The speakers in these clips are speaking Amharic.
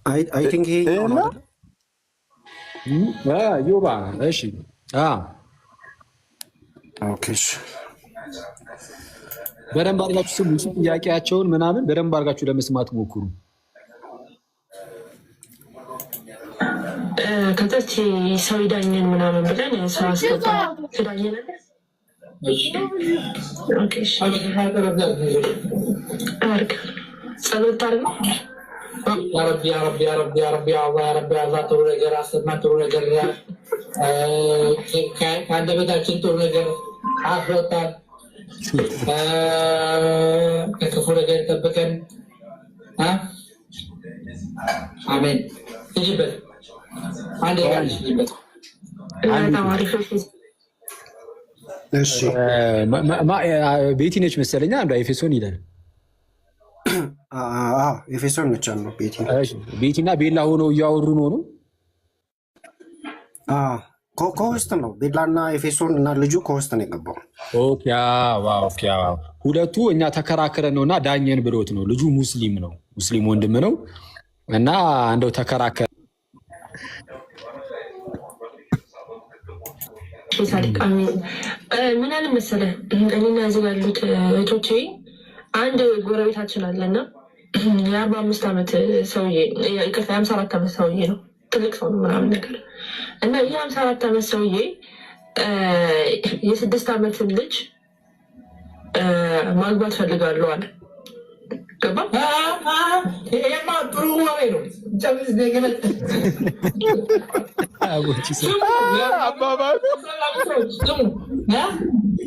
አይ ቲንክ ይሄ ዮባ እሺ ኦኬ በደንብ አድርጋችሁ ስሙ። ጥያቄያቸውን ምናምን በደንብ አድርጋችሁ ለመስማት ሞክሩ። ከታች ሰው ይዳኘን ምናምን ብለን ሰው አስገባ ትዳኘን ጸሎት አርግ ያረቢ ጥሩ ነገር አሰማ፣ ጥሩ ነገር ከአንደበታችን ጥሩ ነገር አፍሮታል። ከክፉ ነገር ጠብቀን። አሜን። እጅበት አንድ ጅበት ቤቲ ነች መሰለኛ አንዷ ኤፌሶን ይላል። ኤፌሶን ነች ነው ቤቲና ቤላ ሆነው እያወሩ ነው። ከውስጥ ነው ቤላና ኤፌሶን እና ልጁ ከውስጥ ነው የገባው። ሁለቱ እኛ ተከራክረን ነው እና ዳኘን ብሎት ነው። ልጁ ሙስሊም ነው፣ ሙስሊም ወንድም ነው እና እንደው ተከራከረ። ምን አለ መሰለህ እኔና እዚህ ያሉት እህቶቼ አንድ ጎረቤታችን አለና የ45 ዓመት ሰውዬ ይቅርታ የ54 ዓመት ሰውዬ ነው፣ ትልቅ ሰው ነው ምናምን ነገር እና ይህ 54 ዓመት ሰውዬ የ6 ዓመትን ልጅ ማግባት ፈልጋለሁ አለ። ገባ? ጥሩ ወሬ ነው።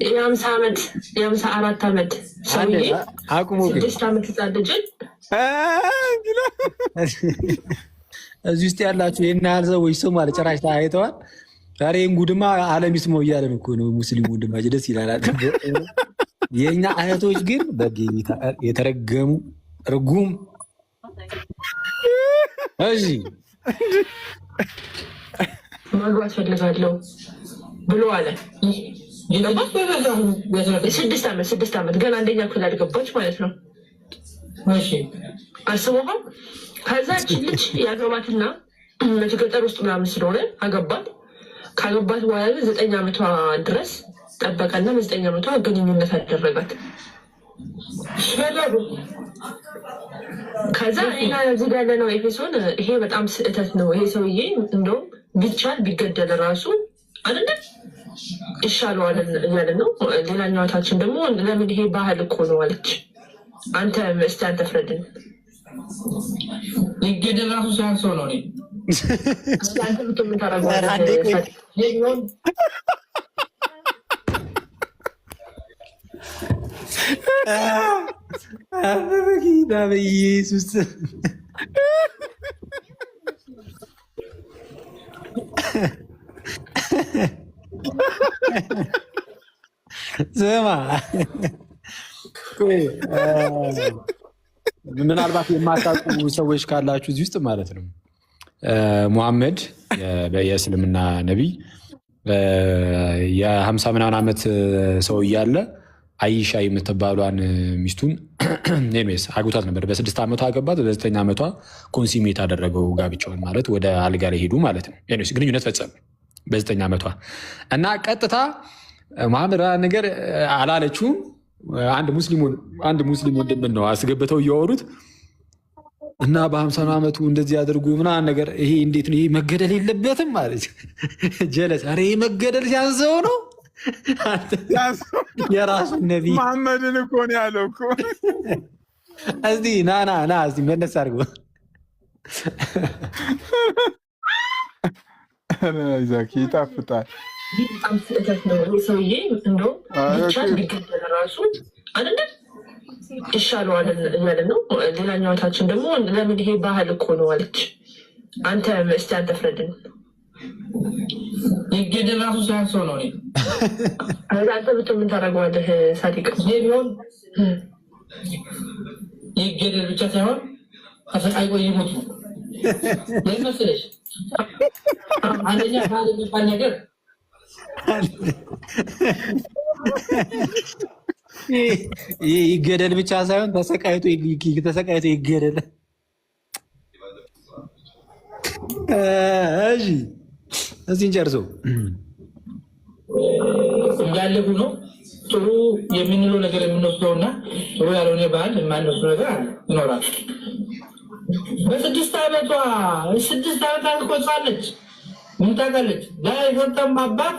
የ54 ዓመት ሰውዬ 6 ዓመት ህፃን ልጅን እዚህ ውስጥ ያላችሁ ይህን ያህል ሰዎች ሰው ማለት ጭራሽ አይተዋል። ዛሬ ጉድማ ዓለም ይስማው እያለን እኮ ነው። ሙስሊም ወንድማችን ደስ ይላል። የእኛ እህቶች ግን በጌታ የተረገሙ ርጉም። እሺ ማግባት ፈልጋለሁ ብሎ አለ። 6 ዓመት ገና አንደኛ ክፍል አልገባች ማለት ነው። አስበሃል? ከዛች ልጅ ያገባትና ገጠር ውስጥ ምናምን ስለሆነ አገባት። ካገባት በኋላ 9 ዓመቷ ድረስ ጠበቀና 9 ዓመቷ ግንኙነት አደረጋት። ከዛ እኛ እዚህ ያለ ነው ኤፌሶን፣ ይሄ በጣም ስህተት ነው። ይሄ ሰውዬ እንደውም ቢቻል ቢገደል ራሱ አይደለ ይሻለዋል እያለ ነው። ሌላኛው እህታችን ደግሞ ለምን ይሄ ባህል እኮ ነው አለች። አንተ እስቲ አንተ ፍረድን። ይገደል ራሱ ሲያንሰው ነው። አንተ ምን ታደርገዋለህ? በጌታ በኢየሱስ ስማ፣ ምናልባት የማታውቁ ሰዎች ካላችሁ እዚህ ውስጥ ማለት ነው ሙሐመድ የእስልምና ነቢይ የ50 ምናምን ዓመት ሰው እያለ አይሻ የምትባሏን ሚስቱን ኔሜስ አግብቷት ነበር። በ6 ዓመቷ አገባት። በ9 ዓመቷ ኮንሲሜት አደረገው ጋብቻውን፣ ማለት ወደ አልጋ ላይ ሄዱ ማለት ነው። ግንኙነት ፈጸሙ በ9 ዓመቷ እና ቀጥታ መሐመድ ነገር አላለችውም። አንድ ሙስሊም ወንድምን ነው አስገብተው እያወሩት እና በ50 ዓመቱ እንደዚህ አድርጉ ምናምን ነገር። ይሄ እንዴት ነው? ይሄ መገደል የለበትም ማለት ጀለስ። ኧረ ይሄ መገደል ሲያንሰው ነው። የራሱ ነቢ መሐመድን እኮ ነው ያለው እኮ። እስቲ ና እስቲ መለስ አድርጎ ዛኪ ይጣፍጣል። በጣም ስህተት ነው። ሰውዬ እንደውም ቢቻል ቢገደል ራሱ አይደለ ይሻለዋል እያለ ነው። ሌላኛው እህታችን ደግሞ ለምን ይሄ ባህል እኮ ነው አለች። አንተ እስቲ አንተ ፍረድን። ይገደል ራሱ ሲያንሰው ነው። አንተ ምን ታደርገዋለህ? ሳዲቅ ቢሆን ይገደል ብቻ ሳይሆን ተሰቃይቆ ይሞቱ መስለሽ። አንደኛ ባህል የሚባል ነገር ይገደል ብቻ ሳይሆን ተሰቃይቶ ይገደል። እሺ እዚህን ጨርሶ እንዳለሁ ነው። ጥሩ የምንለው ነገር የምንወስደውና ጥሩ ያልሆነ ባህል የማንወስደው ነገር አለ ይኖራል። በ6 ዓመቷ 6 ዓመት ቆጻለች። ምን ታውቃለች? ለወጣም አባት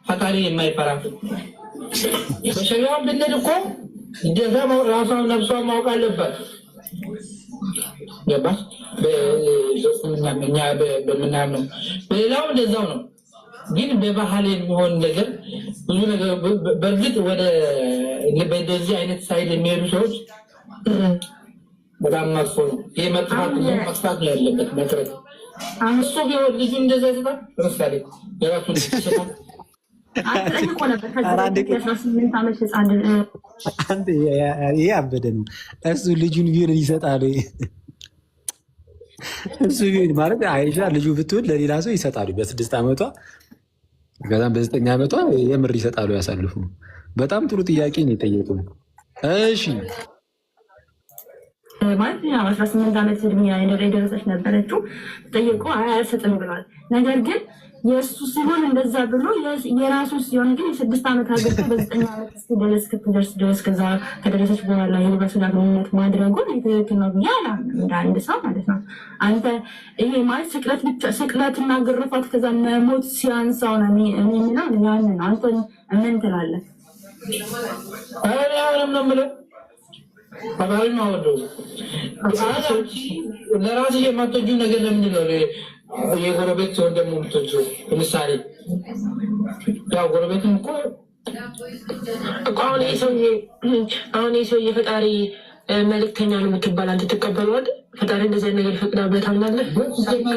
ፈጣሪ የማይፈራ በሸሪዓው ብንሄድ እኮ እንደዛ ራሷን ነፍሷን ማወቅ አለባት። ገባሽ? በምናምነው በሌላው እንደዛው ነው። ግን በባህል የሚሆን ነገር ብዙ ነገር በእርግጥ ወደ በዚህ አይነት ሳይድ የሚሄዱ ሰዎች በጣም መጥፎ ነው። ይህ መጥፋት ነው ያለበት መቅረት። እሱ ቢሆን ልጁ እንደዛ ይሰጣል። ለምሳሌ የራሱ ይሰጣል። ይሄ አበደ ነው። እሱ ልጁን ቢሆን ይሰጣሉ። እሱ ቢሆን ማለት አይሻ ልጁ ብትሆን ለሌላ ሰው ይሰጣሉ። በ6 ዓመቷ ከዛም በ9 ዓመቷ የምር ይሰጣሉ፣ ያሳልፉ። በጣም ጥሩ ጥያቄ ነው የጠየቁ። እሺ ማለት 18 ዓመት እድሜ የደረሰች ነበረችው። ጠየቁ አያሰጥም ብሏል። ነገር ግን የእሱ ሲሆን እንደዛ ብሎ የራሱ ሲሆን ግን የ6 ዓመት አገባ በ9 ዓመት እስክትደርስ ድረስ ከዛ ከደረሰች በኋላ የልበስና ግንኙነት ማድረጉን ትክክል ነው ብዬ አላምንም፣ እንደ አንድ ሰው ማለት ነው። አንተ ይሄ ማለት ስቅለትና ግርፋት ከዛ መሞት ሲያንሳው ነው የሚለው ያን ነው። አንተ ምን ትላለህ? አሁንም ነው የምለው ፈጣሪ ማወዶ ለራስሽ የማትወጂው ነገር ለምንድን ነው የጎረቤት ሰው ደግሞ የምትወጂው? ለምሳሌ ያው ጎረቤትም እኮ አሁን የሰውዬ ፈጣሪ መልእክተኛ ነው የምትባል አንተ ትቀበለዋለህ? ፈጣሪ እንደዚህ ነገር ይፈቅዳል ብለህ ታምናለህ?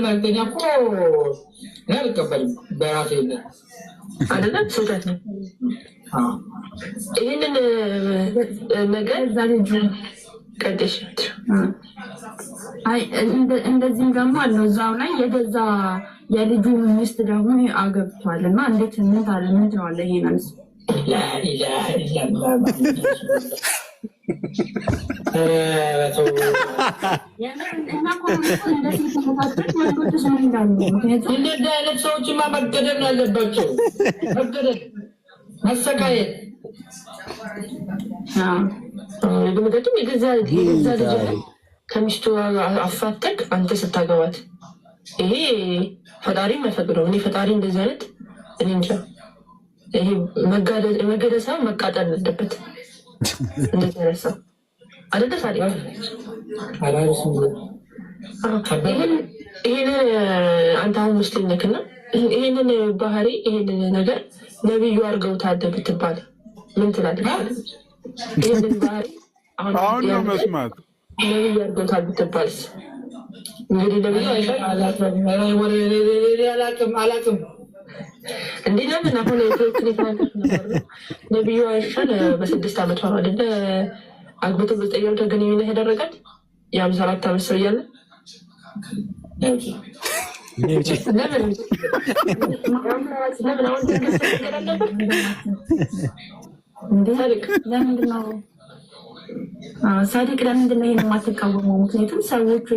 መልእክተኛ እኮ አልቀበልም በራሴ አይደለም፣ ስህተት ነው። ይህንን ነገር ቀደሽ እንደዚህም ደግሞ አለው እዛው ላይ የገዛ የልጁ ሚስት ደግሞ አገብቷል እና እንዴት ምን ትለዋለህ? ይሄ ነው እንደዚህ አይነት ሰዎችማ መገደል አለባቸው። መገደል፣ መሰቃየት። ምክንያቱም የገዛ ልጅ ከሚስቱ አፋተክ አንተ ስታገባት ይሄ ፈጣሪ የማይፈቅደው። እኔ ፈጣሪ እንደዚህ አይነት እኔ እንጃ። ይሄ መገደል ሳይሆን መቃጠል አለበት። እንደዚህ አይነት ሰው አደለ ታዲያ ይሄንን አንተ አሁን ሙስሊም ነክና ይሄንን ባህሪ ይሄንን ነገር ነብዩ አድርገውታል ብትባል ምን ትላለህ? ይሄንን ባህሪ አሁን ነው መስማት ነብዩ አድርገውታል ብትባልስ? እንግዲህ ነብዩ አላቅም እንዴ ለምን አሁን ትክክል የተናገርኩት ነበር። ነብዩ አይሻን በ6 ዓመቷ ነው አይደለ አግብቶ በ9 ዓመቷ ግንኙነት ያደረጋት የ54 ዓመት ሰው እያለ ሳዲቅ ለምንድን ነው ይሄን የማትቃወመው? ምክንያቱም ሰዎቹ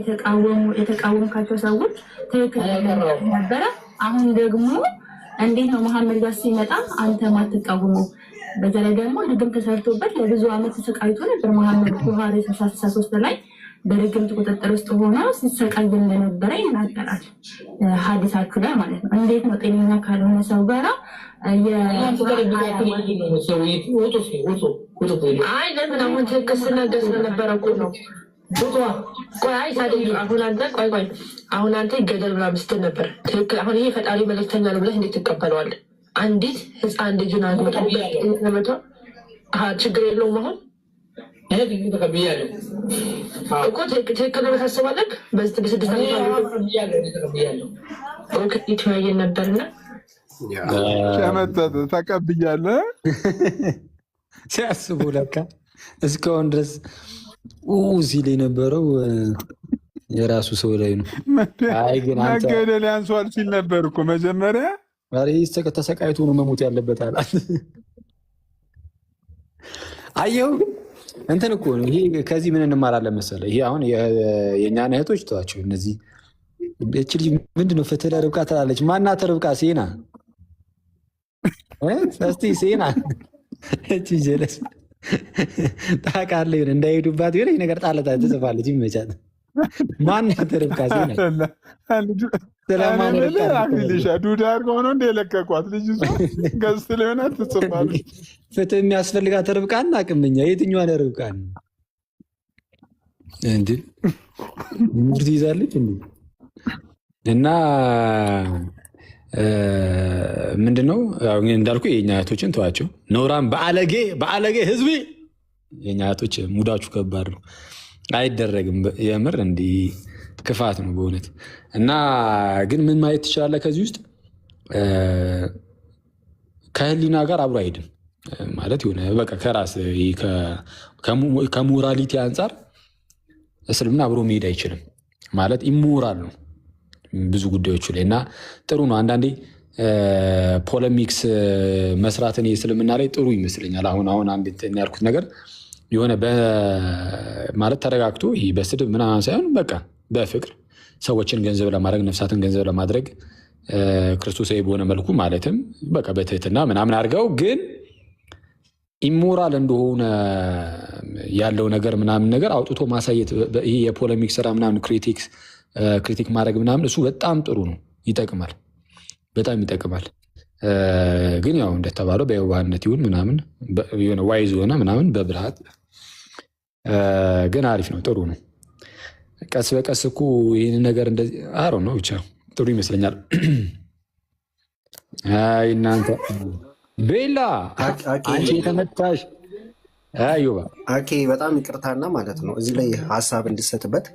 የተቃወምካቸው ሰዎች ትክክል ነበረ። አሁን ደግሞ እንዴት ነው መሐመድ ጋር ሲመጣ አንተ ማትቃወመው? በዛ ላይ ደግሞ ድግም ተሰርቶበት ለብዙ ዓመት ተሰቃይቶ ነበር። መሐመድ ቡሃሪ 63 ላይ በድግምት ቁጥጥር ውስጥ ሆኖ ሲሰቃይ እንደነበረ ይናገራል ሀዲሳችሁ ላይ ማለት ነው። እንዴት ነው ጤነኛ ካልሆነ ሰው ጋራ አይ ለምን አሁን ትክክል ስናገር ስለነበረ እኮ ነው። ቆይ ታዲያ አሁን አንተ ይገደል ምናምን ስትል ነበር። ትክክል አሁን ይሄ ፈጣሪ መልእክተኛ ነው ብለህ እንዴት ትቀበለዋለህ? አንዲት ህፃን ልጅን አግብቶ ችግር የለውም አሁን እኮ ትክክል ነው ታስባለህ? በ6 የተወያየን ነበርና ሸመጠጥ ተቀብያለሁ። ሲያስቡ ለካ እስካሁን ድረስ ሲል የነበረው የራሱ ሰው ላይ ነው። መገደል ያንሷል ሲል ነበር እኮ መጀመሪያ። ተሰቃይቶ ነው መሞት ያለበት አላት። አየው እንትን እኮ ነው ይሄ። ከዚህ ምን እንማራለን መሰለህ? ይሄ አሁን የእኛን እህቶች ተዋቸው። እነዚህ እቺ ልጅ ምንድነው ፍትህ ለርብቃ ትላለች። ማናት ርብቃ? ሴና እስቲ ሴና እቺ ጀለስ ታውቃለህ፣ እንዳይሄዱባት የሆነ ነገር ጣለታ ትጽፋለች። ይመቻት። ማናት ርብቃ? ሴና አክሊልሻ ዱዳ አድርገው ነው እንደ የለቀቋት ልጅ ገዝት ሊሆነ ትጽፋለች። ፍትህ የሚያስፈልጋት ርብቃ አናውቅም እኛ። የትኛዋን ርብቃ እንዲ ሙርት ይዛለች እንዲ እና ምንድነው እንዳልኩ የኛ እህቶችን ተዋቸው። ነውራን በአለጌ ህዝብ የኛ እህቶች ሙዳችሁ ከባድ ነው፣ አይደረግም። የምር እንዲህ ክፋት ነው በእውነት። እና ግን ምን ማየት ትችላለህ ከዚህ ውስጥ ከህሊና ጋር አብሮ አይሄድም ማለት የሆነ በቃ ከራስ ከሞራሊቲ አንጻር እስልምና አብሮ መሄድ አይችልም ማለት ኢሞራል ነው ብዙ ጉዳዮቹ ላይ። እና ጥሩ ነው አንዳንዴ ፖለሚክስ መስራትን እስልምና ላይ ጥሩ ይመስለኛል። አሁን አንድ ያልኩት ነገር የሆነ ማለት ተረጋግቶ ይሄ በስድብ ምናምን ሳይሆን በቃ በፍቅር ሰዎችን ገንዘብ ለማድረግ ነፍሳትን ገንዘብ ለማድረግ ክርስቶሳዊ በሆነ መልኩ ማለትም በቃ በትህትና ምናምን አድርገው ግን ኢሞራል እንደሆነ ያለው ነገር ምናምን ነገር አውጥቶ ማሳየት ይሄ የፖለሚክ ስራ ምናምን ክሪቲክ ማድረግ ምናምን እሱ በጣም ጥሩ ነው፣ ይጠቅማል፣ በጣም ይጠቅማል። ግን ያው እንደተባለው በየዋህነት ይሁን ምናምን የሆነ ዋይዝ ሆነ ምናምን በብልሃት ግን አሪፍ ነው፣ ጥሩ ነው። ቀስ በቀስ እኮ ይህን ነገር እንደዚህ አሮ ነው ብቻ ጥሩ ይመስለኛል። አይ እናንተ ቤላ አንቺ የተመታሽ አዩባ አኬ በጣም ይቅርታና ማለት ነው እዚህ ላይ ሀሳብ እንድሰጥበት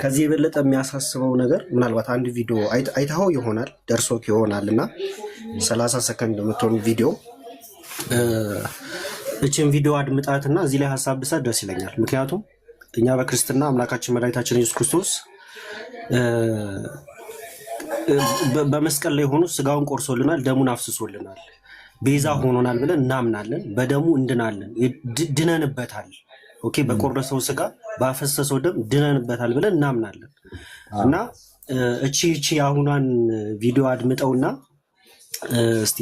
ከዚህ የበለጠ የሚያሳስበው ነገር ምናልባት አንድ ቪዲዮ አይታው ይሆናል ደርሶክ ይሆናል እና 30 ሰከንድ የምትሆን ቪዲዮ እችን ቪዲዮ አድምጣትና እዚህ ላይ ሀሳብ ብሰጥ ደስ ይለኛል። ምክንያቱም እኛ በክርስትና አምላካችን መድኃኒታችን ኢየሱስ ክርስቶስ በመስቀል ላይ ሆኖ ስጋውን ቆርሶልናል፣ ደሙን አፍስሶልናል፣ ቤዛ ሆኖናል ብለን እናምናለን። በደሙ እንድናለን፣ ድነንበታል። ኦኬ፣ በቆረሰው ስጋ ባፈሰሰው ደም ድነንበታል ብለን እናምናለን። እና እቺ አሁኗን ቪዲዮ አድምጠውና እስቲ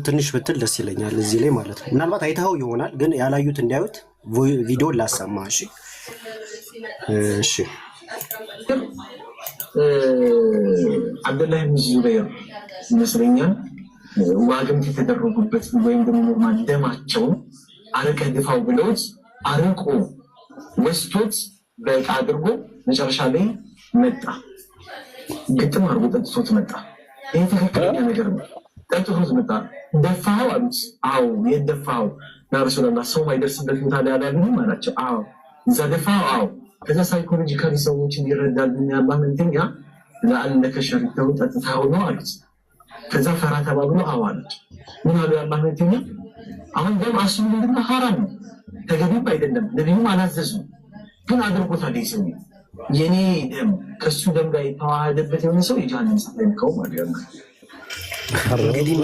ትንሽ ብትል ደስ ይለኛል እዚህ ላይ ማለት ነው። ምናልባት አይተኸው ይሆናል ግን ያላዩት እንዲያዩት ቪዲዮ ላሰማ። እሺ አብደላህ ብን ዙበይር ይመስለኛል ዋግምት የተደረጉበት ወይም ደግሞ ደማቸውን አረቀህ ድፋው ብለውት አርቆ ወስቶት በዕቃ አድርጎ መጨረሻ ላይ መጣ። ግጥም አድርጎ ጠጥቶት መጣ። ይህ ትክክለኛ ነገር ነው። ጠጥቶት መጣ። ደፋኸው አሉት። አዎ የት ደፋኸው? ያ ረሱላላህ ሰው ማይደርስበት ቦታ ላይ አላሉም አላቸው። አዎ እዛ ደፋኸው? አዎ። ከዛ ሳይኮሎጂካሊ ሰዎችን ይረዳል። ያላህ መንተኛ ለአለከ ሸሪተው ጠጥታው ነው አሉት። ከዛ ፈራ ተባብሎ አዎ አሉት። ምን አሉ ያላህ መንተኛ? አሁን ደም አስሉ ምንድነው? ሐራም ነው፣ ተገቢም አይደለም፣ ነቢዩም አላዘዙም። ግን አድርጎታል። ሰው የኔ ደም ከሱ ደም ጋር የተዋሃደበት የሆነ ሰው የጀሃነም እሳት ላይ ነው ማለት ነው። እንግዲህ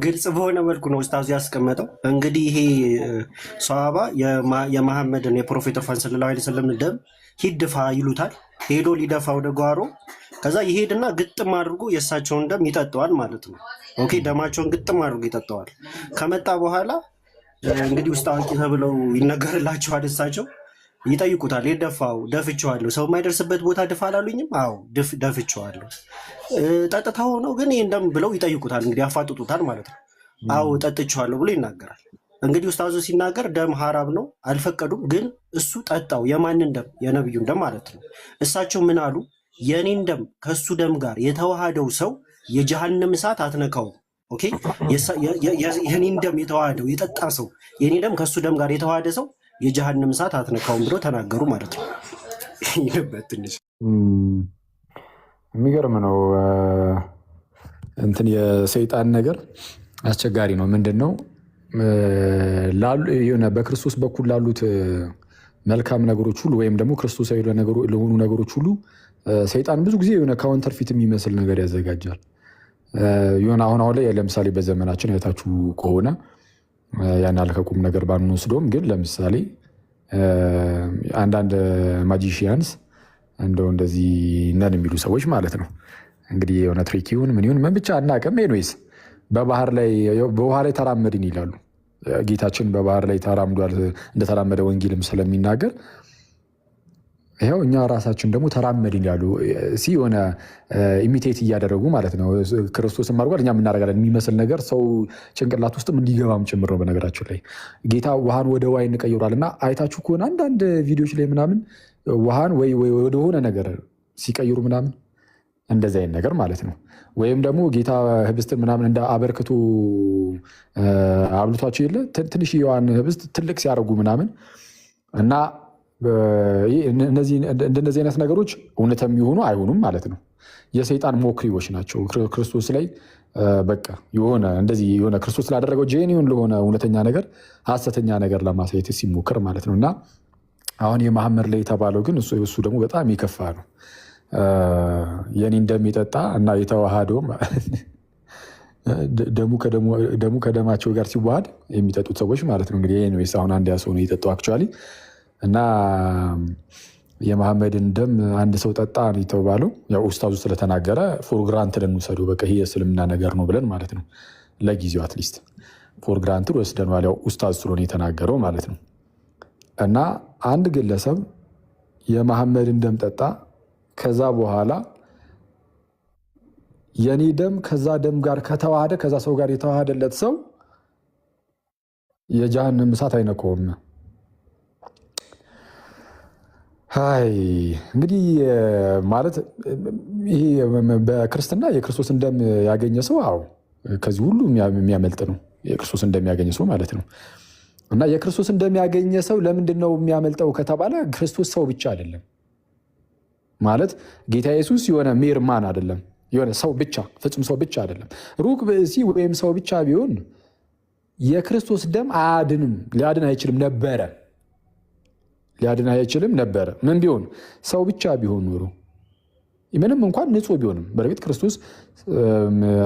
ግልጽ በሆነ መልኩ ነው ኡስታዙ ያስቀመጠው። እንግዲህ ይሄ ሷሃባ የመሐመድን የፕሮፌት ሰለላሁ ዐለይሂ ወሰለም ደም ሂድፋ ይሉታል። ሄዶ ሊደፋ ወደ ጓሮ ከዛ ይሄድና ግጥም አድርጎ የእሳቸውን ደም ይጠጠዋል ማለት ነው። ኦኬ፣ ደማቸውን ግጥም አድርጎ ይጠጠዋል። ከመጣ በኋላ እንግዲህ ውስጥ አዋቂ ተብለው ይነገርላቸዋል። እሳቸው ይጠይቁታል። የደፋው ደፍቼዋለሁ፣ ሰው የማይደርስበት ቦታ ድፋ አላሉኝም? አዎ ደፍቼዋለሁ። ጠጥታው ነው ግን ይህን ደም ብለው ይጠይቁታል። እንግዲህ ያፋጥጡታል ማለት ነው። አዎ ጠጥቼዋለሁ ብሎ ይናገራል። እንግዲህ ኡስታዙ ሲናገር ደም ሐራም ነው አልፈቀዱም፣ ግን እሱ ጠጣው። የማንን ደም? የነብዩን ደም ማለት ነው። እሳቸው ምን አሉ? የኔን ደም ከሱ ደም ጋር የተዋሃደው ሰው የጀሃነም እሳት አትነካውም። ኦኬ፣ የኔን ደም የተዋሃደው የጠጣ ሰው የኔ ደም ከሱ ደም ጋር የተዋሃደ ሰው የጀሃነም እሳት አትነካውም ብሎ ተናገሩ ማለት ነው። ይሄበት ትንሽ የሚገርም ነው። እንትን የሰይጣን ነገር አስቸጋሪ ነው። ምንድን ነው በክርስቶስ በኩል ላሉት መልካም ነገሮች ሁሉ ወይም ደግሞ ክርስቶሳዊ ለሆኑ ነገሮች ሁሉ ሰይጣን ብዙ ጊዜ የሆነ ካውንተርፊት የሚመስል ነገር ያዘጋጃል። የሆነ አሁን ላይ ለምሳሌ በዘመናችን አይታችሁ ከሆነ ያን ያልከቁም ነገር ባንወስደውም ግን ለምሳሌ አንዳንድ ማጂሽያንስ እንደው እንደዚህ ነን የሚሉ ሰዎች ማለት ነው እንግዲህ የሆነ ትሪክ ይሁን ምን ይሁን ምን ብቻ አናውቅም። ኤኒዌይስ በውሃ ላይ ተራመድን ይላሉ። ጌታችን በባህር ላይ ተራምዷል እንደተራመደ ወንጌልም ስለሚናገር ይኸው እኛ ራሳችን ደግሞ ተራመድን ያሉ የሆነ ኢሚቴት እያደረጉ ማለት ነው። ክርስቶስም አድርጓል እኛም እናደርጋለን የሚመስል ነገር ሰው ጭንቅላት ውስጥም እንዲገባም ጭምር ነው። በነገራችን ላይ ጌታ ውሃን ወደ ዋይን ቀይሯል እና አይታችሁ ከሆነ አንዳንድ ቪዲዮች ላይ ምናምን ውሃን ወይ ወደሆነ ነገር ሲቀይሩ ምናምን እንደዚህ አይነት ነገር ማለት ነው። ወይም ደግሞ ጌታ ህብስትን ምናምን እንደ አበርክቶ አብልቷቸው የለ ትንሽ የዋን ህብስት ትልቅ ሲያደርጉ ምናምን እና እንደነዚህ አይነት ነገሮች እውነትም ይሆኑ አይሆኑም ማለት ነው የሰይጣን ሞክሪዎች ናቸው። ክርስቶስ ላይ በቃ የሆነ ክርስቶስ ስላደረገው ጄኒውን ለሆነ እውነተኛ ነገር ሐሰተኛ ነገር ለማሳየት ሲሞክር ማለት ነው። እና አሁን የመሐመድ ላይ የተባለው ግን እሱ ደግሞ በጣም የከፋ ነው። የኔ እንደሚጠጣ እና የተዋሃደውም ደሙ ከደማቸው ጋር ሲዋሃድ የሚጠጡት ሰዎች ማለት ነው። እንግዲህ ኤኒዌይስ አሁን አንድ ሰው ነው የጠጣው አክቹዋሊ እና የመሐመድን ደም አንድ ሰው ጠጣ የተባለው ያው ኡስታዙ ስለተናገረ ፎር ግራንትድ እንውሰዱ በቃ ይሄ የእስልምና ነገር ነው ብለን ማለት ነው። ለጊዜው አትሊስት ፎር ግራንትድ ወስደነዋል ያው ኡስታዝ ስለሆነ የተናገረው ማለት ነው። እና አንድ ግለሰብ የመሐመድን ደም ጠጣ ከዛ በኋላ የኔ ደም ከዛ ደም ጋር ከተዋሃደ ከዛ ሰው ጋር የተዋሃደለት ሰው የጀሃነም እሳት አይነካውም። እንግዲህ ማለት ይሄ በክርስትና የክርስቶስን ደም ያገኘ ሰው ከዚህ ሁሉ የሚያመልጥ ነው። የክርስቶስን ደም ያገኘ ሰው ማለት ነው። እና የክርስቶስን ደም ያገኘ ሰው ለምንድን ነው የሚያመልጠው ከተባለ ክርስቶስ ሰው ብቻ አይደለም ማለት ጌታ ኢየሱስ የሆነ ሜርማን አይደለም፣ የሆነ ሰው ብቻ ፍጹም ሰው ብቻ አይደለም። ሩቅ ብእሲ ወይም ሰው ብቻ ቢሆን የክርስቶስ ደም አያድንም፣ ሊያድን አይችልም ነበረ። ምን ቢሆን ሰው ብቻ ቢሆን ኖሮ ምንም እንኳን ንጹህ ቢሆንም በእርግጥ ክርስቶስ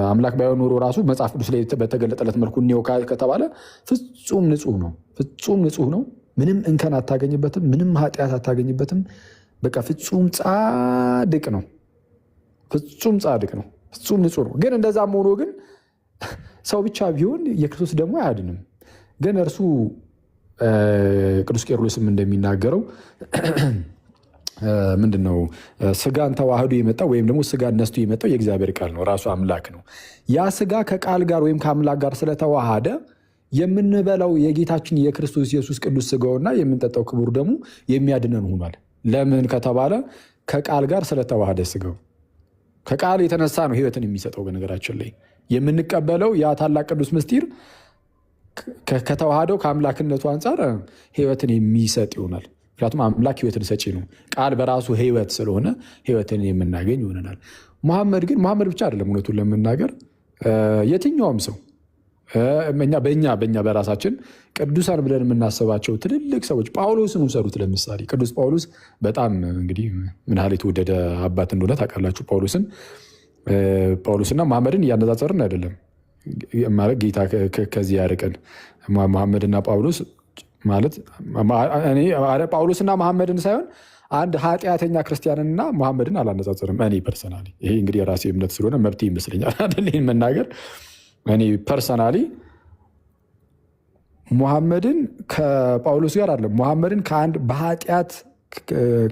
አምላክ ባይሆን ኖሮ ራሱ መጽሐፍ ቅዱስ ላይ በተገለጠለት መልኩ እኔው ከተባለ ፍጹም ንጹህ ነው። ምንም እንከን አታገኝበትም፣ ምንም ኃጢአት አታገኝበትም። በቃ ፍጹም ጻድቅ ነው። ፍጹም ንጹህ ነው። ግን እንደዛም ሆኖ ግን ሰው ብቻ ቢሆን የክርስቶስ ደግሞ አያድንም። ግን እርሱ ቅዱስ ቄርሎስም እንደሚናገረው ምንድነው ስጋን ተዋህዶ የመጣው ወይም ደግሞ ስጋን ነስቶ የመጣው የእግዚአብሔር ቃል ነው፣ ራሱ አምላክ ነው። ያ ስጋ ከቃል ጋር ወይም ከአምላክ ጋር ስለተዋሃደ የምንበላው የጌታችን የክርስቶስ ኢየሱስ ቅዱስ ስጋውና የምንጠጣው ክቡር ደሙ የሚያድነን ሆኗል። ለምን ከተባለ ከቃል ጋር ስለተዋሃደ ስጋው ከቃል የተነሳ ነው ህይወትን የሚሰጠው። በነገራችን ላይ የምንቀበለው ያ ታላቅ ቅዱስ ምስጢር ከተዋሃደው ከአምላክነቱ አንጻር ህይወትን የሚሰጥ ይሆናል። ምክንያቱም አምላክ ህይወትን ሰጪ ነው። ቃል በራሱ ህይወት ስለሆነ ህይወትን የምናገኝ ይሆነናል። መሐመድ ብቻ አይደለም፣ እውነቱን ለመናገር የትኛውም ሰው በእኛ በራሳችን ቅዱሳን ብለን የምናስባቸው ትልልቅ ሰዎች ጳውሎስን ውሰዱት። ለምሳሌ ቅዱስ ጳውሎስ በጣም እንግዲህ ምን ያህል የተወደደ አባት እንደሆነ ታውቃላችሁ። ጳውሎስና መሐመድን እያነጻጸርን አይደለም ማለት ጌታ ከዚህ ያርቀን። መሐመድና ጳውሎስ ማለት ጳውሎስና መሐመድን ሳይሆን አንድ ኃጢአተኛ ክርስቲያንና መሐመድን አላነጻጽርም። እኔ ፐርሰናሊ ይሄ እንግዲህ የራሴ እምነት ስለሆነ መብቴ ይመስለኛል አይደል መናገር። እኔ ፐርሰናሊ ሙሐመድን ከጳውሎስ ጋር አይደለም፣ ሙሐመድን ከአንድ በኃጢአት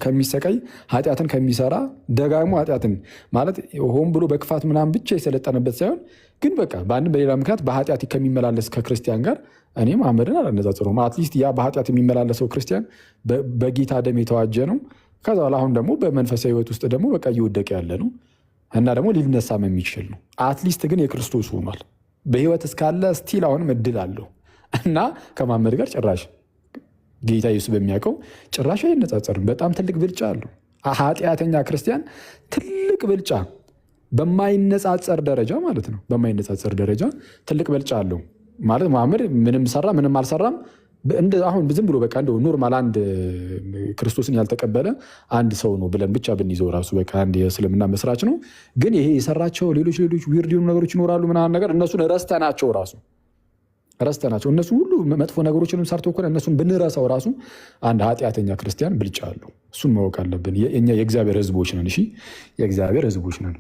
ከሚሰቃይ ኃጢአትን ከሚሰራ ደጋግሞ ኃጢአትን ማለት ሆን ብሎ በክፋት ምናምን ብቻ የሰለጠነበት ሳይሆን ግን በቃ በአንድም በሌላ ምክንያት በኃጢአት ከሚመላለስ ከክርስቲያን ጋር እኔ ሙሐመድን አላነጻጽረውም። አትሊስት ያ በኃጢአት የሚመላለሰው ክርስቲያን በጌታ ደም የተዋጀ ነው። ከዛ በኋላ አሁን ደግሞ በመንፈሳዊ ህይወት ውስጥ ደግሞ በቃ እየወደቀ ያለ ነው እና ደግሞ ሊነሳም የሚችል ነው። አትሊስት ግን የክርስቶስ ሆኗል። በህይወት እስካለ ስቲል አሁንም እድል አለው እና ከሙሐመድ ጋር ጭራሽ ጌታ ኢየሱስ በሚያውቀው ጭራሽ አይነጻጸርም። በጣም ትልቅ ብልጫ አለው። ኃጢአተኛ ክርስቲያን ትልቅ ብልጫ በማይነጻጸር ደረጃ ማለት ነው። በማይነጻጸር ደረጃ ትልቅ ብልጫ አለው ማለት ሙሐመድ ምንም ሰራ ምንም አልሰራም አሁን ዝም ብሎ በቃ እንደው ኖርማል አንድ ክርስቶስን ያልተቀበለ አንድ ሰው ነው ብለን ብቻ ብንይዘው ራሱ በቃ አንድ የእስልምና መስራች ነው። ግን ይሄ የሰራቸው ሌሎች ዊርድ የሆኑ ነገሮች ይኖራሉ ምናምን ነገር እነሱን ረስተናቸው ረስተናቸው እነሱ ሁሉ መጥፎ ነገሮችንም ሰርቶ እኮ እነሱን ብንረሳው ራሱ አንድ ኃጢአተኛ ክርስቲያን ብልጫ አለው። እሱን ማወቅ አለብን። እኛ የእግዚአብሔር ሕዝቦች ነን። እሺ የእግዚአብሔር ሕዝቦች ነን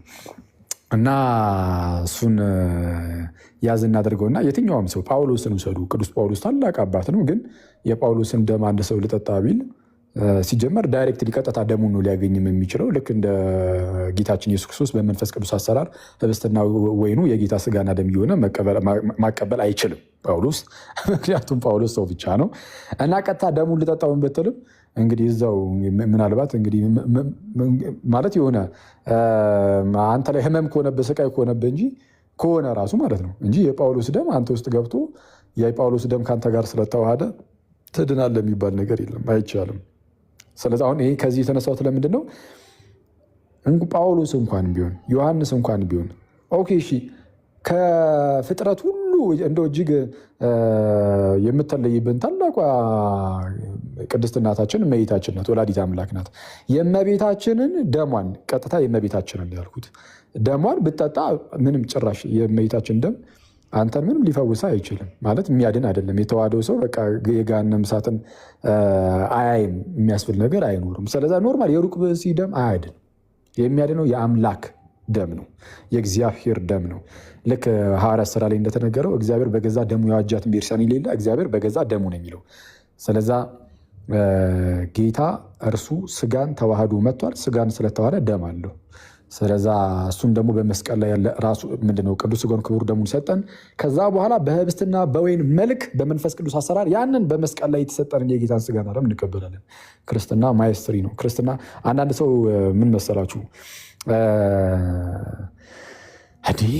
እና እሱን ያዝ እናደርገውና የትኛውም ሰው ጳውሎስን ውሰዱ። ቅዱስ ጳውሎስ ታላቅ አባት ነው። ግን የጳውሎስን ደም አንድ ሰው ልጠጣ ቢል ሲጀመር ዳይሬክት ሊቀጥታ ደሙን ነው ሊያገኝም የሚችለው። ልክ እንደ ጌታችን ኢየሱስ ክርስቶስ በመንፈስ ቅዱስ አሰራር ህብስትና ወይኑ የጌታ ስጋና ደም እየሆነ ማቀበል አይችልም ጳውሎስ። ምክንያቱም ጳውሎስ ሰው ብቻ ነው እና ቀጥታ ደሙን ልጠጣውን ብትልም እንግዲህ እዛው ምናልባት እንግዲህ ማለት የሆነ አንተ ላይ ህመም ከሆነብህ ስቃይ ከሆነብህ እንጂ ከሆነ ራሱ ማለት ነው እንጂ የጳውሎስ ደም አንተ ውስጥ ገብቶ የጳውሎስ ደም ከአንተ ጋር ስለተዋሃደ ትድናለህ የሚባል ነገር የለም፣ አይቻልም። ስለዚህ አሁን ይሄ ከዚህ የተነሳሁት ለምንድን ነው? ጳውሎስ እንኳን ቢሆን ዮሐንስ እንኳን ቢሆን ኦኬ እሺ ከፍጥረት ሁሉ እንደው እጅግ የምትለይብን ታላቋ ቅድስት እናታችን እመቤታችን ናት፣ ወላዲተ አምላክ ናት። የእመቤታችንን ደሟን ቀጥታ የእመቤታችንን ያልኩት ደሟን ብትጠጣ ምንም ጭራሽ የእመቤታችን ደም አንተን ምንም ሊፈውስ አይችልም። ማለት የሚያድን አይደለም። የተዋህደው ሰው በቃ የገሃነመ እሳትን አያይም የሚያስብል ነገር አይኖርም። ስለዛ ኖርማል የሩቅ ብእሲ ደም አያድን። የሚያድነው የአምላክ ደም ነው፣ የእግዚአብሔር ደም ነው። ልክ ሐዋርያት ሥራ ላይ እንደተነገረው እግዚአብሔር በገዛ ደሙ የዋጃትን ቤርሳን የሌለ እግዚአብሔር በገዛ ደሙ ነው የሚለው። ስለዛ ጌታ እርሱ ስጋን ተዋህዶ መጥቷል። ስጋን ስለተዋህደ ደም አለው። ስለዛ እሱን ደግሞ በመስቀል ላይ ያለ ራሱ ምንድነው ቅዱስ ስጋውን ክቡር ደሙን ሰጠን። ከዛ በኋላ በህብስትና በወይን መልክ በመንፈስ ቅዱስ አሰራር ያንን በመስቀል ላይ የተሰጠንን የጌታን ስጋና ደም እንቀበላለን። ክርስትና ማይስትሪ ነው። ክርስትና አንዳንድ ሰው ምን መሰላችሁ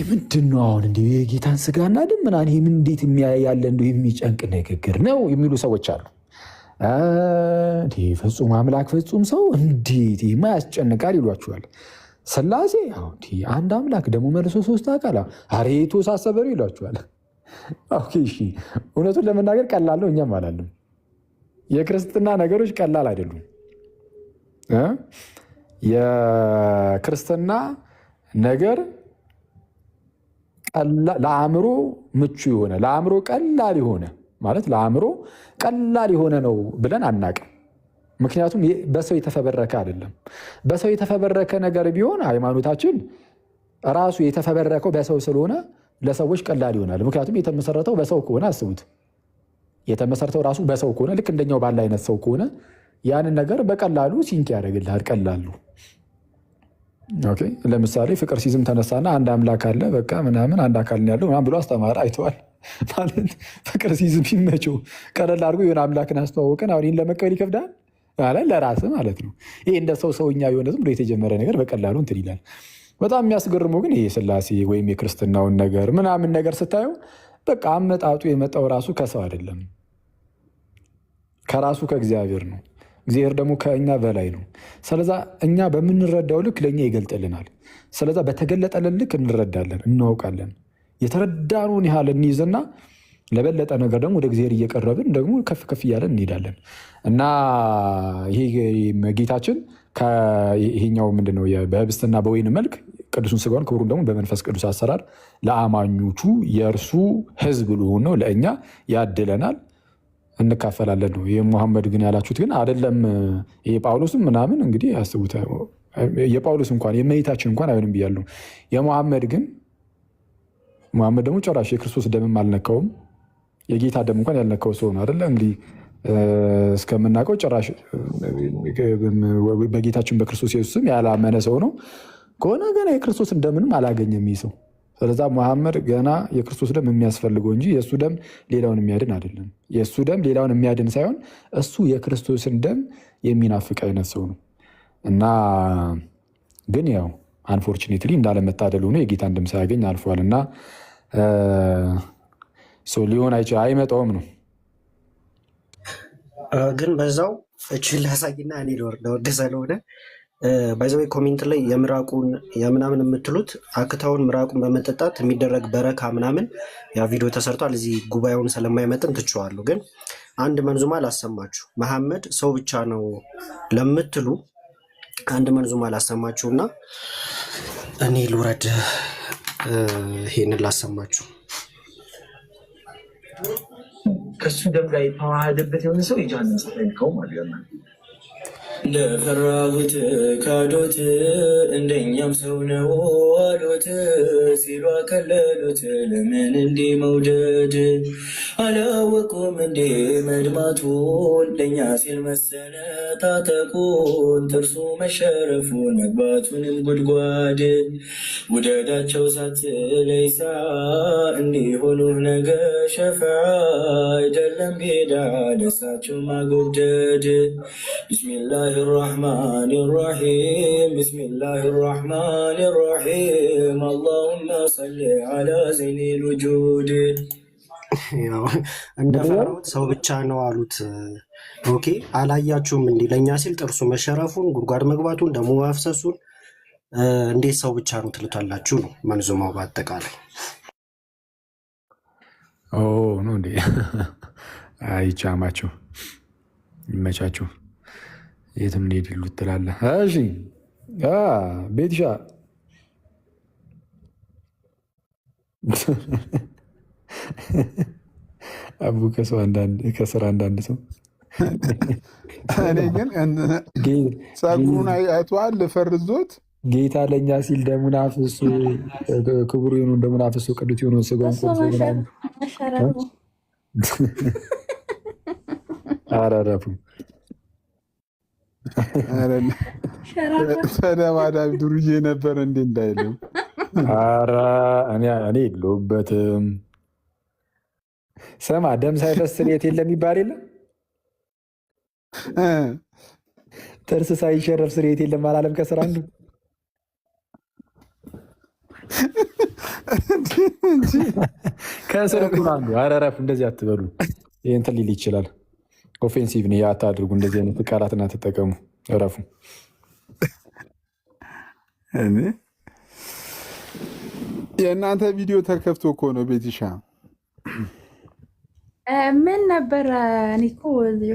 ምንድን ነው አሁን እንዲህ የጌታን ስጋና ደም ምናምን ይሄ ምን እንዴት ያለ እንዲህ የሚጨንቅ ንግግር ነው የሚሉ ሰዎች አሉ። ፍጹም አምላክ ፍጹም ሰው እንዴት ማያስጨንቃል ይሏችኋል። ስላሴ አንድ አምላክ ደግሞ መልሶ ሶስት አካል አሬ የተወሳሰበ ነው ይሏችኋል። እሺ እውነቱን ለመናገር ቀላል ነው፣ እኛም አላለም። የክርስትና ነገሮች ቀላል አይደሉም። የክርስትና ነገር ለአእምሮ ምቹ የሆነ ለአእምሮ ቀላል የሆነ ማለት ለአእምሮ ቀላል የሆነ ነው ብለን አናቅም። ምክንያቱም በሰው የተፈበረከ አይደለም። በሰው የተፈበረከ ነገር ቢሆን ሃይማኖታችን ራሱ የተፈበረከው በሰው ስለሆነ ለሰዎች ቀላል ይሆናል። ምክንያቱም የተመሰረተው በሰው ከሆነ አስቡት፣ የተመሰረተው ራሱ በሰው ከሆነ ልክ እንደኛው ባለ አይነት ሰው ከሆነ ያንን ነገር በቀላሉ ሲንክ ያደርግልሃል። ቀላሉ ለምሳሌ ፍቅር ሲዝም ተነሳና አንድ አምላክ አለ በቃ ምናምን አንድ አካል ያለው ምናምን ብሎ አስተማረ። አይተዋል ማለት ፍቅር ሲዝም ቢመቸው ቀለል አድርጎ የሆነ አምላክን አስተዋወቀን። አሁን ይህን ለመቀበል ይከብዳል ለራስ ማለት ነው። ይሄ እንደ ሰውኛ የሆነ ዝም ብሎ የተጀመረ ነገር በቀላሉ እንትን ይላል። በጣም የሚያስገርመው ግን ይሄ ስላሴ ወይም የክርስትናውን ነገር ምናምን ነገር ስታየው በቃ አመጣጡ የመጣው ራሱ ከሰው አይደለም፣ ከራሱ ከእግዚአብሔር ነው። እግዚአብሔር ደግሞ ከእኛ በላይ ነው። ስለዛ እኛ በምንረዳው ልክ ለእኛ ይገልጥልናል። ስለዛ በተገለጠልን ልክ እንረዳለን፣ እናውቃለን። የተረዳነውን ያህል እንይዝና ለበለጠ ነገር ደግሞ ወደ እግዚአብሔር እየቀረብን ደግሞ ከፍ ከፍ እያለን እንሄዳለን እና ይሄ ጌታችን ይሄኛው ምንድነው በህብስትና በወይን መልክ ቅዱሱን ስጋውን ክቡሩን ደግሞ በመንፈስ ቅዱስ አሰራር ለአማኞቹ የእርሱ ህዝብ ልሆን ነው ለእኛ ያድለናል፣ እንካፈላለን ነው። ይህ ሙሐመድ ግን ያላችሁት ግን አይደለም። ይሄ ጳውሎስም ምናምን እንግዲህ ያስቡት። የጳውሎስ እንኳን የእመቤታችን እንኳን አይሆንም ብያለሁ። የሙሐመድ ግን ሙሐመድ ደግሞ ጭራሽ የክርስቶስ ደምም አልነካውም። የጌታ ደም እንኳን ያልነካው ሰው ነው አይደለ? እንግዲህ እስከምናውቀው ጭራሽ በጌታችን በክርስቶስ ኢየሱስም ያላመነ ሰው ነው ከሆነ ገና የክርስቶስን ደምንም አላገኘም ይህ ሰው። ስለዛ መሐመድ ገና የክርስቶስ ደም የሚያስፈልገው እንጂ የእሱ ደም ሌላውን የሚያድን አይደለም። የእሱ ደም ሌላውን የሚያድን ሳይሆን እሱ የክርስቶስን ደም የሚናፍቅ አይነት ሰው ነው እና ግን ያው አንፎርቹኔትሊ እንዳለመታደል ሆኖ የጌታን ደም ሳያገኝ አልፏል እና ሰው ሊሆን አይመጣውም ነው። ግን በዛው ፍቺን ላሳይና እኔ ለወርደ ስለሆነ ባይዘዌ ኮሜንት ላይ የምራቁን የምናምን የምትሉት አክታውን ምራቁን በመጠጣት የሚደረግ በረካ ምናምን ያ ቪዲዮ ተሰርቷል። እዚህ ጉባኤውን ስለማይመጥን ትችዋለሁ። ግን አንድ መንዙማ ላሰማችሁ። መሐመድ ሰው ብቻ ነው ለምትሉ አንድ መንዙማ ላሰማችሁና እኔ ልውረድ። ይሄንን ላሰማችሁ። ከሱ ደም ጋር የተዋሃደበት የሆነ ሰው የጀሃነም እሳት አይነካው ማለት ነው። ለፈራሁት ካዶት እንደኛም ሰው ነው አሉት ሲሉ አከለሉት ለምን እንዴ መውደድ አላወቁም እንዴ መድማቱን ለእኛ ሲል መሰለ ታጠቁን ጥርሱ መሸረፉን መግባቱንም ጉድጓድ ውደዳቸው ሳትለይሳ እንዲሆኑ ነገ ሸፋ አይደለም ቤዳ ለሳቸው ማጎብደድ ቢስሚላህ الرحمن الرحيم بسم الله الرحمن الرحيم اللهم صل على زين الوجود እንደፈራሁት ሰው ብቻ ነው አሉት። ኦኬ አላያችሁም እንዴ ለእኛ ሲል ጥርሱ መሸረፉን ጉድጓድ መግባቱን ደሞ ማፍሰሱን እንዴት ሰው ብቻ ነው ትሉታላችሁ ነው መንዙማው በአጠቃላይ። ነው እንዴ አይቻማችሁ ይመቻችሁ የትም ሊሄድሉ ትላለህ። እሺ ቤትሻ አቡ ከስራ አንዳንድ ሰው እኔ ግን ጸጉሩን አይቷል ፈርዞት ጌታ ለእኛ ሲል ደሙን አፍሶ ክቡር የሆኑ ደሙን አፍሶ ቅዱስ የሆኑ ስጋውን ቆርሶ አራራፉ ተደባዳቢ ዱርዬ ነበር እንዴ እንዳይልም። ኧረ እኔ የለሁበትም። ስማ ደም ሳይፈስ ስርየት የለም ይባል የለም ጥርስ ሳይሸረፍ ስርየት የለም አላለም ከስራ አንዱ ከስር እኮ አንዱ። ኧረ እረፍ እንደዚህ አትበሉ። ይህ እንትን ሊል ይችላል። ኦፌንሲቭ ነው አታድርጉ። እንደዚህ አይነት ቃላትና ተጠቀሙ። እረፉ። የእናንተ ቪዲዮ ተከፍቶ እኮ ነው ቤትሻ። ምን ነበር? እኔ እኮ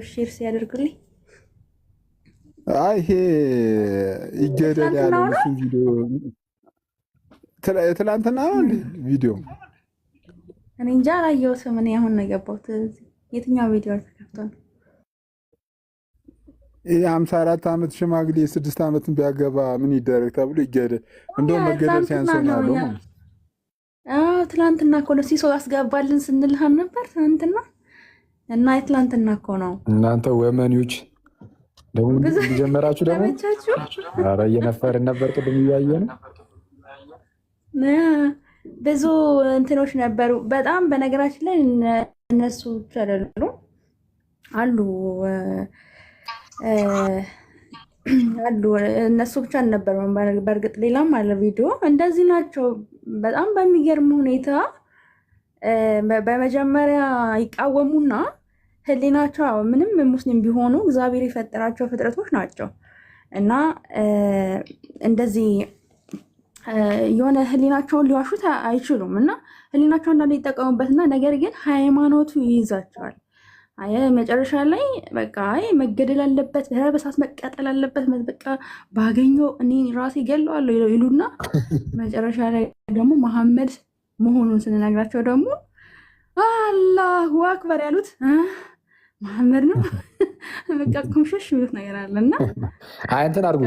ሼር ሲያደርጉልኝ ይሄ ይገደል ያለው ቪዲዮ ትላንትና ነው እንዴ ቪዲዮ? እኔ እንጃ አላየሁትም። እኔ አሁን ነው የገባሁት። የትኛው ቪዲዮ ተከፍቶ ነው? 54 ዓመት ሽማግሌ 6 ዓመትን ቢያገባ ምን ይደረግ ተብሎ ይገደል። እንደውም መገደል ሲያንሰው ነው ያለው ማለት ነው። ትላንትና እኮ ነው ሲሶ አስገባልን ስንልሃም ነበር ትላንትና። እና ትላንትና እኮ ነው። እናንተ ወመኒዎች ደግሞ ጀመራችሁ ደግሞ። ኧረ እየነፈርን ነበር ቅድም እያየ ነው። ብዙ እንትኖች ነበሩ በጣም። በነገራችን ላይ እነሱ ብቻ አይደሉም አሉ እነሱ ብቻ አልነበሩም። በእርግጥ ሌላም አለ ቪዲዮ እንደዚህ ናቸው። በጣም በሚገርም ሁኔታ በመጀመሪያ ይቃወሙና ህሊናቸው ምንም ሙስሊም ቢሆኑ እግዚአብሔር የፈጠራቸው ፍጥረቶች ናቸው እና እንደዚህ የሆነ ህሊናቸውን ሊዋሹት አይችሉም እና ህሊናቸው አንዳንድ ይጠቀሙበትና ነገር ግን ሃይማኖቱ ይይዛቸዋል። መጨረሻ ላይ በቃ መገደል አለበት፣ በሳት መቃጠል አለበት፣ በቃ ባገኘው እኔ ራሴ ገለዋለሁ ይሉና መጨረሻ ላይ ደግሞ መሐመድ መሆኑን ስንነግራቸው ደግሞ አላሁ አክበር ያሉት መሐመድ ነው። በቃ ኩምሽሽ የሚሉት ነገር አለና እንትን አድርጉ።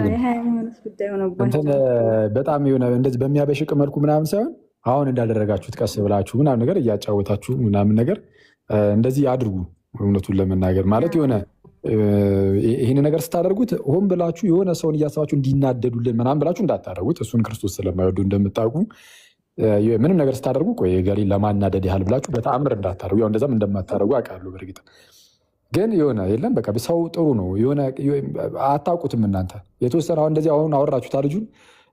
በጣም የሆነ እንደዚህ በሚያበሽቅ መልኩ ምናምን ሳይሆን አሁን እንዳደረጋችሁት ቀስ ብላችሁ ምናምን ነገር እያጫወታችሁ ምናምን ነገር እንደዚህ አድርጉ። እውነቱን ለመናገር ማለት የሆነ ይህን ነገር ስታደርጉት ሆን ብላችሁ የሆነ ሰውን እያሰባችሁ እንዲናደዱልን ምናምን ብላችሁ እንዳታደርጉት። እሱን ክርስቶስ ስለማይወዱ እንደምታውቁ ምንም ነገር ስታደርጉ ቆይ ገሌ ለማናደድ ያህል ብላችሁ በተአምር እንዳታደርጉ። ያው እንደዛም እንደማታደርጉ አውቃለሁ። በእርግጥ ግን የሆነ የለም በቃ ሰው ጥሩ ነው። የሆነ አታውቁትም እናንተ የተወሰነ አሁን እንደዚህ አሁን አወራችሁታ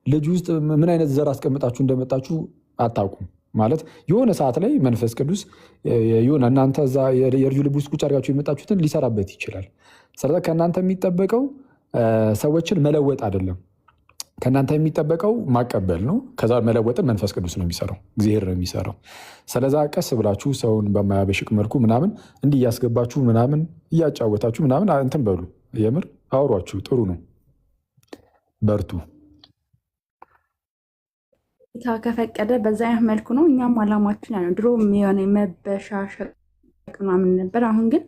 ልጁ ውስጥ ምን አይነት ዘር አስቀምጣችሁ እንደመጣችሁ አታውቁም። ማለት የሆነ ሰዓት ላይ መንፈስ ቅዱስ የሆነ እናንተ እዛ የልጁ ልብ ውስጥ ቁጭ አድርጋችሁ የመጣችሁትን ሊሰራበት ይችላል። ስለዚህ ከእናንተ የሚጠበቀው ሰዎችን መለወጥ አይደለም። ከእናንተ የሚጠበቀው ማቀበል ነው። ከዛ መለወጥን መንፈስ ቅዱስ ነው የሚሰራው፣ እግዚአብሔር ነው የሚሰራው። ስለዛ ቀስ ብላችሁ ሰውን በማያበሽቅ መልኩ ምናምን እንዲህ እያስገባችሁ ምናምን እያጫወታችሁ ምናምን እንትን በሉ። የምር አውሯችሁ ጥሩ ነው። በርቱ። ከፈቀደ በዛ አይነት መልኩ ነው። እኛም አላማችን ነው። ድሮ የሆነ መበሻሸቅ ምናምን ነበር። አሁን ግን